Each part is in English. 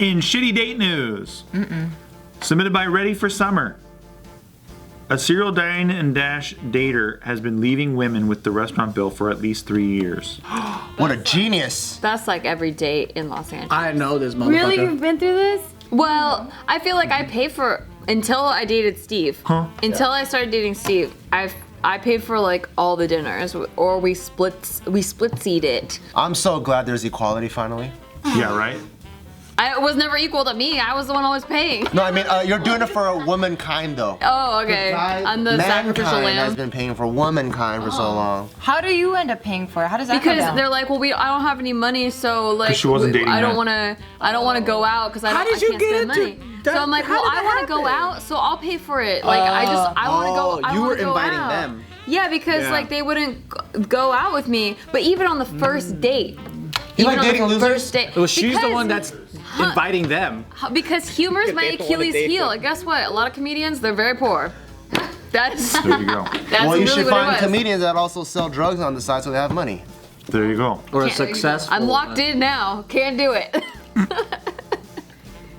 In shitty date news, submitted by Ready for Summer. A serial Dine-and-Dash dater has been leaving women with the restaurant bill for at least 3 years. What a genius. That's like every date in Los Angeles. I know this motherfucker. Really? You've been through this? Well, I feel like I pay for, until I dated Steve. Huh? Until I started dating Steve, I paid for like all the dinners, or we split-seed it. I'm so glad there's equality finally. Yeah, right? It was never equal to me. I was the one always paying. No, I mean, you're doing it for a womankind though. Oh, okay. I'm the sacrificial Mankind has lamb. been paying for womankind for so long. How do you end up paying for it? How does that go Because down? they're like, well, I don't have any money, so like, she wasn't dating I don't men. want to go out because I can't spend money. So I'm like, well, I want to go out, so I'll pay for it. Like, I want to go. I you wanna were go inviting out. them. Yeah, because like they wouldn't go out with me. But even on the first date, You even like on dating the losers? first date, Well, she's the because- one that's inviting them. Because humor is my They don't wanna Achilles date heel. them. And guess what? A lot of comedians, they're very poor. That's There you go. that's Well, you really should what find it was. comedians that also sell drugs on the side so they have money. There you go. Or a successful. I'm locked in now. Can't do it.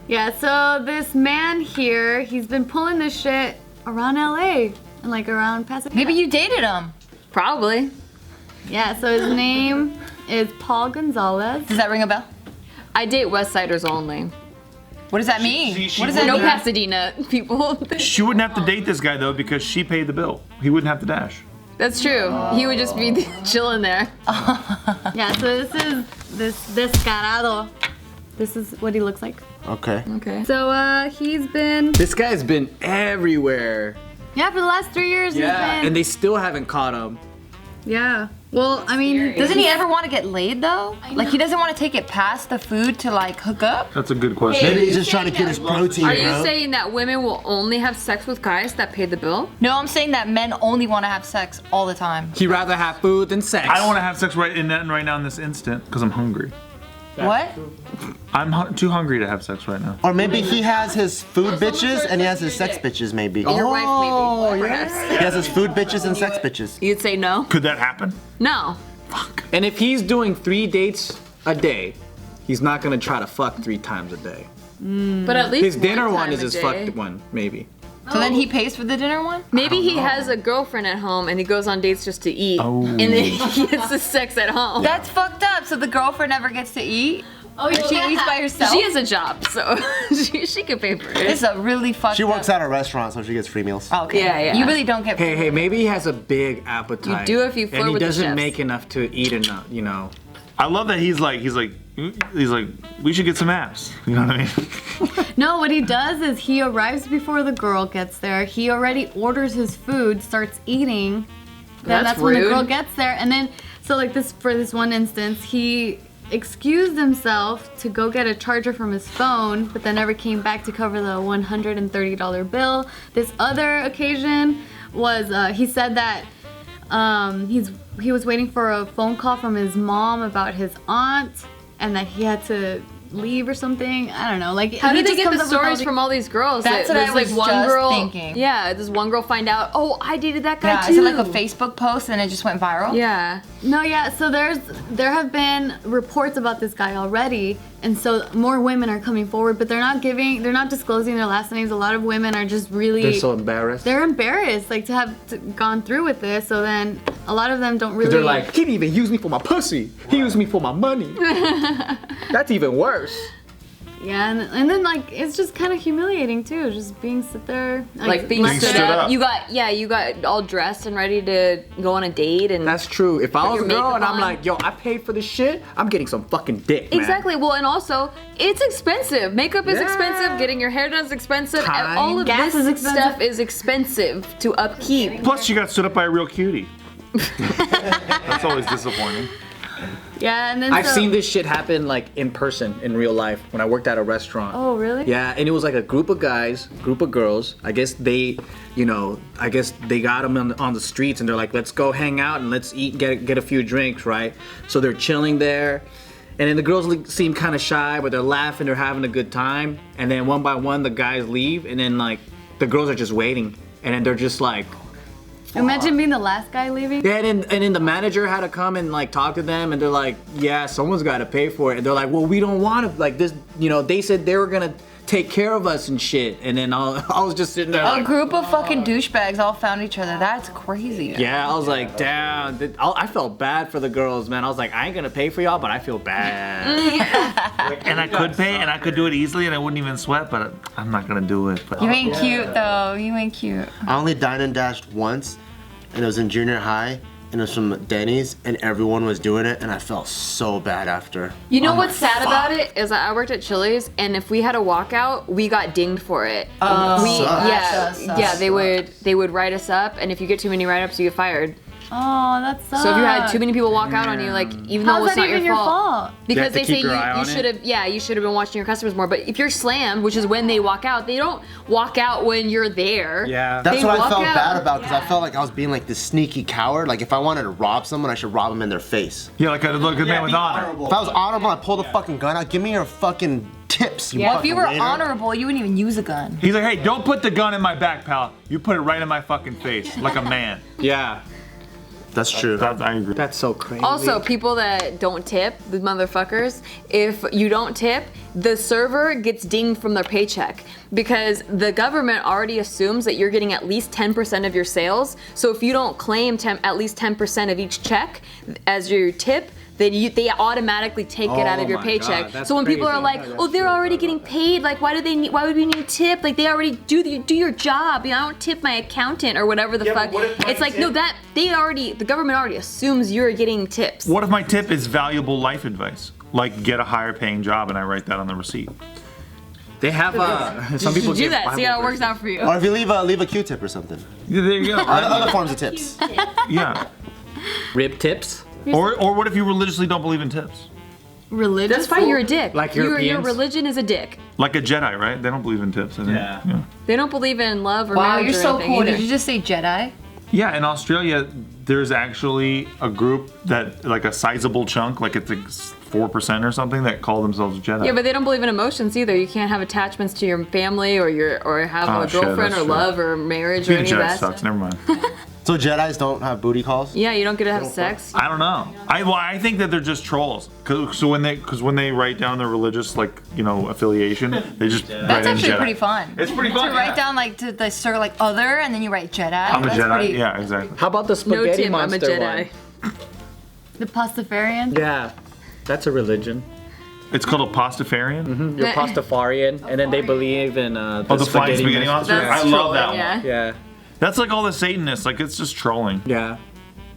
Yeah, so this man here, he's been pulling this shit around LA and like around Pasadena. Maybe you dated him. Probably. Yeah, so his name is Paul Gonzalez. Does that ring a bell? I date West Siders only. What does that mean? she What does that No mean? Pasadena people. She wouldn't have to date this guy though because she paid the bill. He wouldn't have to dash. That's true. He would just be chilling there. Yeah, so this is this descarado. This is what he looks like. Okay. Okay. So he's been, This guy's been everywhere. yeah, for the last 3 years Yeah, he's been. and they still haven't caught him. Yeah. Well, I mean, Doesn't he ever want to get laid though? Like he doesn't want to take it past the food to like hook up? That's a good question. Maybe he's just trying to get his protein, Are you bro. saying that women will only have sex with guys that pay the bill? No, I'm saying that men only want to have sex all the time. He'd rather have food than sex. I don't want to have sex right now in this instant because I'm hungry. What? I'm too hungry to have sex right now. Or maybe he has his food bitches and he has his sex bitches maybe. Your wife, maybe. Perhaps. He has his food bitches and sex bitches. You'd say no? Could that happen? No. And if he's doing 3 dates a day, he's not gonna try to fuck 3 times a day. But at least His dinner one one time is a his day. fucked one, maybe. So then he pays for the dinner one? Maybe he has a girlfriend at home and he goes on dates just to eat. Oh. And then he gets the sex at home. That's fucked up. So the girlfriend never gets to eat? Oh, she eats by herself? She has a job, so she can pay for it. It's a really fucked She up. works at a restaurant so she gets free meals. Oh, okay. Yeah, yeah. You really don't get Hey, maybe he has a big appetite. You do if you flirt and he with the doesn't chefs. make enough to eat enough, you know. I love that he's like, we should get some abs. You know what I mean? no, what he does is he arrives before the girl gets there. He already orders his food, starts eating. Then That's when the rude. girl gets there. And then, so like this, for this one instance, he excused himself to go get a charger from his phone, but then never came back to cover the $130 bill. This other occasion was, he said that he was waiting for a phone call from his mom about his aunt, and that he had to leave or something. I don't know. Like, How he did they just get comes the up with all stories these- from all these girls? That's what I There's, was like one just girl, thinking. Yeah, does one girl find out, oh, I dated that guy Yeah, too? is it like a Facebook post and it just went viral? Yeah. No, yeah. So there have been reports about this guy already, and so more women are coming forward, but they're not disclosing their last names. A lot of women are just really They're so embarrassed. they're embarrassed, like to have gone through with this. So then a lot of them don't really. They're like, he didn't even use me for my pussy. He used me for my money. That's even worse. yeah, and then like it's just kind of humiliating too, just being sit there Like being left stood stood up. up. You got all dressed and ready to go on a date and That's true. If I was your a girl makeup and I'm on. like, yo, I paid for this shit, I'm getting some fucking dick, man. Exactly. Well, and also, it's expensive. Makeup is Yeah. expensive. Getting your hair done is expensive. Time. And all of Gas this is expensive. stuff is expensive to upkeep. Plus, she got stood up by a real cutie. That's always disappointing. Yeah, and then I've so- seen this shit happen like in person, in real life, when I worked at a restaurant. Oh, really? Yeah, and it was like a group of guys, group of girls. I guess they, they got them on the streets and they're like, let's go hang out and let's eat, get a few drinks, right? So they're chilling there. And then the girls seem kind of shy, but they're laughing, they're having a good time. And then one by one, the guys leave, and then like the girls are just waiting. And then they're just like Imagine being the last guy leaving. Yeah, and then the manager had to come and like talk to them, and they're like, yeah, someone's got to pay for it. And they're like, well, we don't want to, like this, you know, they said they were gonna take care of us and shit. And then I was just sitting there A like, group of fucking douchebags all found each other. That's crazy. yeah, I was like, damn. I felt bad for the girls, man. I was like, I ain't gonna pay for y'all, but I feel bad. And I could pay, and I could do it easily, and I wouldn't even sweat, but I'm not gonna do it. But You ain't cute though. You ain't cute. I only Dine-and-Dashed once, and it was in junior high, and it was from Denny's, and everyone was doing it, and I felt so bad after. You know what's sad about it is that I worked at Chili's, and if we had a walkout, we got dinged for it. Sucks. They would write us up, and if you get too many write-ups, you get fired. Oh, that sucks. So if you had too many people walk out on you, like even though How's it's that not even your your fault, fault? because You they have to say keep your eye you on should it? have, you should have been watching your customers more. But if you're slammed, which is when they walk out, they don't walk out when you're there. Yeah. That's They what I walk felt out. bad about, because I felt like I was being like this sneaky coward. Like if I wanted to rob someone, I should rob them in their face. yeah, like a good man with honor. If I was honorable, I pulled a fucking gun out. Give me your fucking tips, you Well, if fucking you were waiter. honorable, you wouldn't even use a gun. He's like, hey, don't put the gun in my back, pal. You put it right in my fucking face, like a man. Yeah. That's true. I agree. That's so crazy. Also, people that don't tip, the motherfuckers, if you don't tip, the server gets dinged from their paycheck because the government already assumes that you're getting at least 10% of your sales. So if you don't claim at least 10% of each check as your tip, then they automatically take it out of your my paycheck. God, that's So when people are crazy. like, "Oh, they're already getting paid. Like, why would we need tip? Like, they already do your job. You know, I don't tip my accountant or whatever the fuck." It's like, no, that the government already assumes you're getting tips. What if my tip is valuable life advice? Like get a higher paying job, and I write that on the receipt. They have some people do give that. See Bible how it works verses. out for you. Or if you leave a Q-tip or something. Yeah, there you go. Other forms of tips. Yeah. Rib tips. Or what if you religiously don't believe in tips? Religious. That's fine. You're a dick. Like your Europeans? religion is a dick. Like a Jedi, right? They don't believe in tips. I think. Yeah. They don't believe in love or Wow, marriage you're or so anything cool. either. Did you just say Jedi? Yeah, in Australia, there's actually a group that, like a sizable chunk, like it's 4% or something, that call themselves Jedi. Yeah, but they don't believe in emotions either. You can't have attachments to your family or have Oh, a shit, girlfriend that's or true. love or marriage or Being a any of Jedi that. sucks. Never mind. So Jedis don't have booty calls? Yeah, you don't get to have sex. I don't know. I think that they're just trolls. Because when they write down their religious affiliation, they just write That's in actually Jedi. pretty fun. It's pretty fun. To write down like to the sort of like other, and then you write Jedi. I'm a That's Jedi. pretty- Yeah, exactly. How about the No spaghetti tip, I'm a monster Jedi. one? The Pastafarian. Yeah, that's a religion. It's called a pastafarian. You're Pastafarian, and then they believe in The flying spaghetti monster. That's I love that trolling, one. yeah. Yeah, That's like all the Satanists. Like it's just trolling. yeah.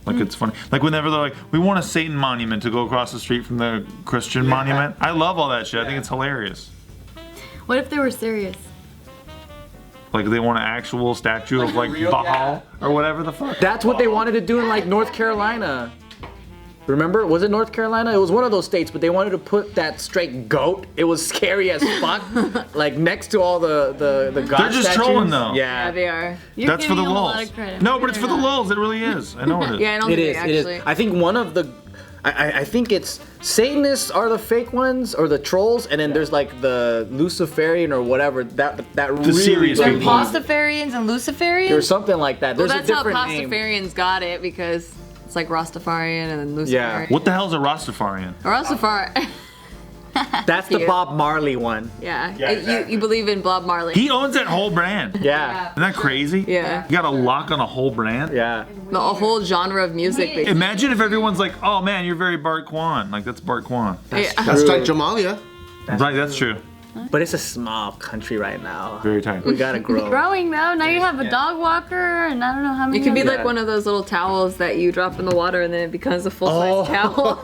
Like it's funny. Like whenever they're like, we want a Satan monument to go across the street from the Christian monument. I love all that shit. I think it's hilarious. What if they were serious? Like they want an actual statue of like Baal or whatever the fuck. That's what they wanted to do in like North Carolina. Remember? Was it North Carolina? It was one of those states, but they wanted to put that straight goat. It was scary as fuck. Like next to all the god They're just statues. trolling though. Yeah, Yeah. they are. You're That's for the giving them a lot lulz. of credit. No, but it's for the They're not. lulz. It really is. I know it is. Yeah, I don't It think is. they It actually. is. I think one of the. I think it's Satanists are the fake ones or the trolls, and then there's like the Luciferian or whatever. That really serious They're people. Pastafarians and Luciferians. There's something like that. Well, There's that's a how different name. Pastafarians got it because it's like Rastafarian and then Luciferian. Yeah. What the hell's a Rastafarian? Or Rastafari. That's the Cute. Bob Marley one. Yeah. exactly. You believe in Bob Marley. He owns that whole brand. Yeah. Isn't that crazy? Yeah. You got a lock on a whole brand? Yeah. The whole genre of music. Basically. Imagine if everyone's like, oh man, you're very Bart Kwan. Like that's Bart Kwan. Yeah. That's like Jamalia. Right, that's true. But it's a small country right now. Very tight. We gotta grow. Growing though. Now you have a dog walker, and I don't know how many. It could be of like Yeah. one of those little towels that you drop in the water and then it becomes a full-size towel.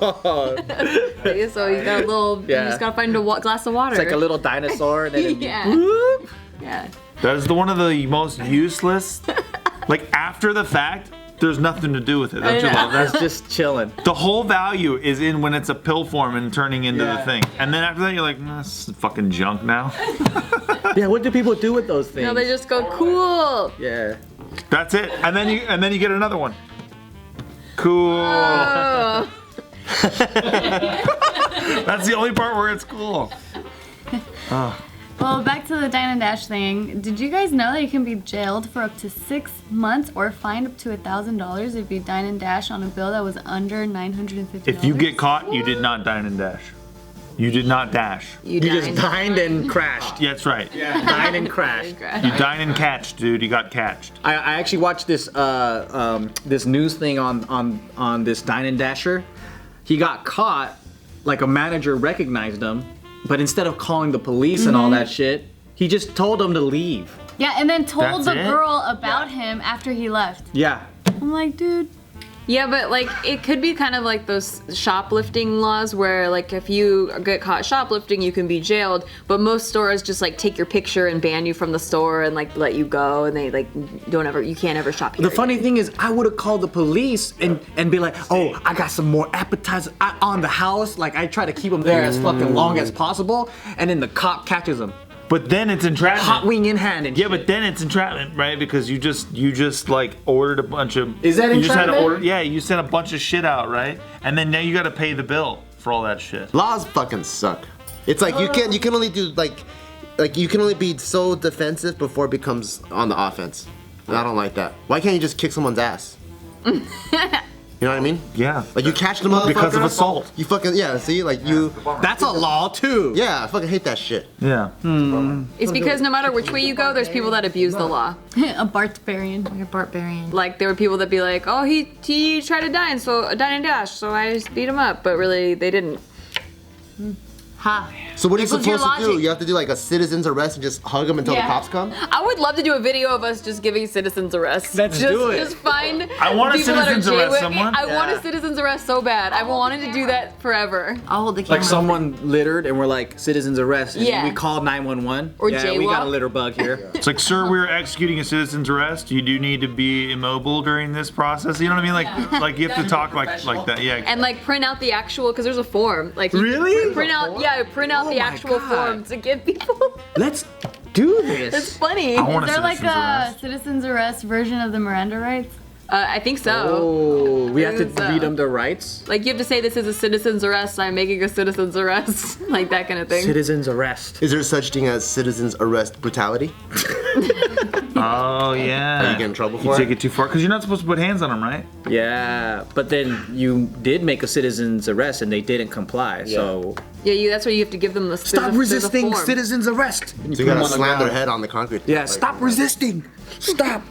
So you got a little. Yeah. You just gotta find a glass of water. It's like a little dinosaur, and then it Yeah. Yeah. That is one of the most useless. Like after the fact, there's nothing to do with it. Don't you love that? that's just chilling. The whole value is in when it's a pill form and turning into the thing. And then after that, you're like, nah, this is fucking junk now. Yeah, what do people do with those things? No, they just go cool. Yeah. That's it. And then you get another one. Cool. Oh. That's the only part where it's cool. Well, back to the Dine-and-Dash thing. Did you guys know that you can be jailed for up to 6 months or fined up to $1,000 if you dine and dash on a bill that was under $950? If you get caught, you did not dine and dash. You did not dash. You You just dined and crashed. Yeah, that's right. Yeah, dined and crashed. You dine and catched, dude. You got catched. I actually watched this this news thing on this Dine-and-Dasher. He got caught, like a manager recognized him, but instead of calling the police and all that shit, he just told him to leave. Yeah, and then told That's the it? girl about him after he left. Yeah. I'm like, dude. Yeah, but like it could be kind of like those shoplifting laws where like if you get caught shoplifting, you can be jailed. But most stores just like take your picture and ban you from the store and like let you go, and they like you can't ever shop here. The funny thing is, I would have called the police and be like, oh, I got some more appetizers on the house. Like I try to keep them there as fucking long as possible, and then the cop catches them. But then it's entrapment. Hot wing in hand and Yeah, shit. but then it's entrapment, right? Because you just like ordered a bunch of. Is that you just had to entrapment? order? Yeah, you sent a bunch of shit out, right? And then now you got to pay the bill for all that shit. Laws fucking suck. It's like you can only do like you can only be so defensive before it becomes on the offense. And I don't like that. Why can't you just kick someone's ass? You know what I mean? Yeah. Like you catch the motherfucker Because of assault. You fucking see like you. That's a law too. Yeah, I fucking hate that shit. Yeah. It's because no matter which way you go, there's people that abuse the law. A Bartbarian. You're barbarian. Like there were people that be like, oh, he tried to dine and dash, so I just beat him up, but really they didn't. Ha. So what are you This was your supposed to do? logic. You have to do like a citizen's arrest and just hug them until the Yeah. cops come? I would love to do a video of us just giving citizens arrests. Let's just, do it. Just find. I want a people that are citizens arrest jaywalking. someone. I want Yeah. a citizens arrest so bad. I've wanted to do that forever. I'll hold the camera. Like someone littered and we're like, citizens arrest. And Yeah. we called 911. Or yeah, we got a jaywalk. litter bug here. It's like, sir, we're executing a citizen's arrest. You do need to be immobile during this process. You know what I mean? Like you have to talk like that. Yeah. And like print out the actual, because there's a form. Like you Really? print out the my actual God. form to give people. Let's do this. It's funny. I want Is a there like citizen's a arrest. citizen's arrest version of the Miranda rights? I think so. Oh, we have to Is, read them their rights. Like you have to say this is a citizen's arrest. I'm making a citizen's arrest, like that kind of thing. Citizens arrest. Is there such thing as citizen's arrest brutality? Oh yeah. Are you get in trouble You for take it? it too far because you're not supposed to put hands on them, right? Yeah, but then you did make a citizen's arrest and they didn't comply. So Yeah, that's why you have to give them the stop there's a resisting form. citizen's arrest. So you gotta slam their head on the concrete. Yeah, Like, stop resisting. Stop.